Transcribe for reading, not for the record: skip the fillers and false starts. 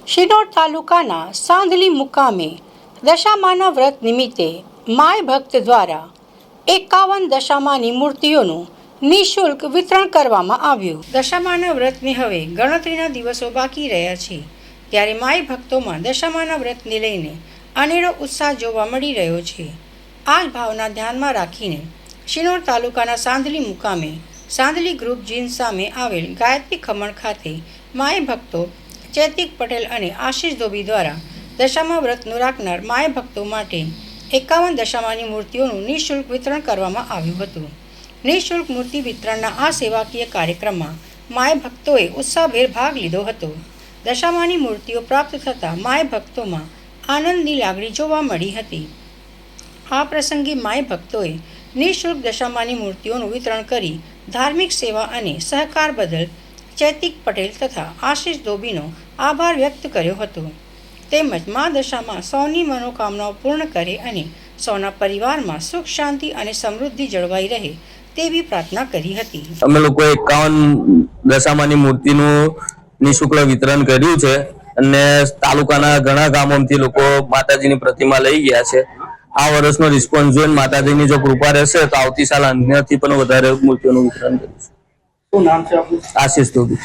શિનોર તાલુકાના સાંધલી મુકામે દશામાના વ્રત નિમિત્તે માય ભક્ત દ્વારા 51 દશામાની મૂર્તિઓનું નિઃશુલ્ક વિતરણ કરવામાં આવ્યું। દશામાના વ્રતને હવે ગણતરીના દિવસો બાકી રહ્યા છે, ત્યારે માય ભક્તોમાં દશામાના વ્રતને લઈને અનેરો ઉત્સાહ જોવા મળી રહ્યો છે। આ જ ભાવના ધ્યાનમાં રાખીને શિનોર તાલુકાના સાંધલી મુકામે સાંધલી ગ્રુપ જીન સામે આવેલ ગાયત્રી ખમણ ખાતે માય ભક્તો ચૈતિક પટેલ અને આશીષ ધોબી દ્વારા દશામા વ્રતનું રાખનાર માય ભક્તો માટે 51 દશામાની મૂર્તિઓનું નિઃશુલ્ક વિતરણ કરવામાં આવ્યું હતું। નિઃશુલ્ક મૂર્તિ વિતરણના આ સેવાકીય કાર્યક્રમમાં માય ભક્તોએ ઉત્સાહભેર ભાગ લીધો હતો। દશામાની મૂર્તિઓ પ્રાપ્ત થતાં માય ભક્તોમાં આનંદની લાગણી જોવા મળી હતી। આ પ્રસંગે માય ભક્તોએ નિઃશુલ્ક દશામાની મૂર્તિઓનું વિતરણ કરી ધાર્મિક સેવા અને સહકાર બદલ ચૈતિક પટેલ તથા આશીષ ધોબીનો આભાર વ્યક્ત કર્યો હતો। તેમજ મા દશામાં સૌની મનોકામનાઓ પૂર્ણ કરે અને સૌના પરિવારમાં સુખ શાંતિ અને સમૃદ્ધિ જળવાઈ રહે તેવી પ્રાર્થના કરી હતી। અમે લોકો 51 દશામાની મૂર્તિનું નિઃશુલ્ક વિતરણ કર્યું છે અને તાલુકાના ઘણા ગામોમાંથી લોકો માતાજીની પ્રતિમા લઈ ગયા છે। આ વર્ષનો રિસ્પોન્સ જોઈને માતાજીની જો કૃપા રહેશે તો આવતી સાલ અન્યથી પણ વધારે મૂર્તિઓનું વિતરણ કરીશું। શું નામ છે આપનું? આશીષ ધોબી।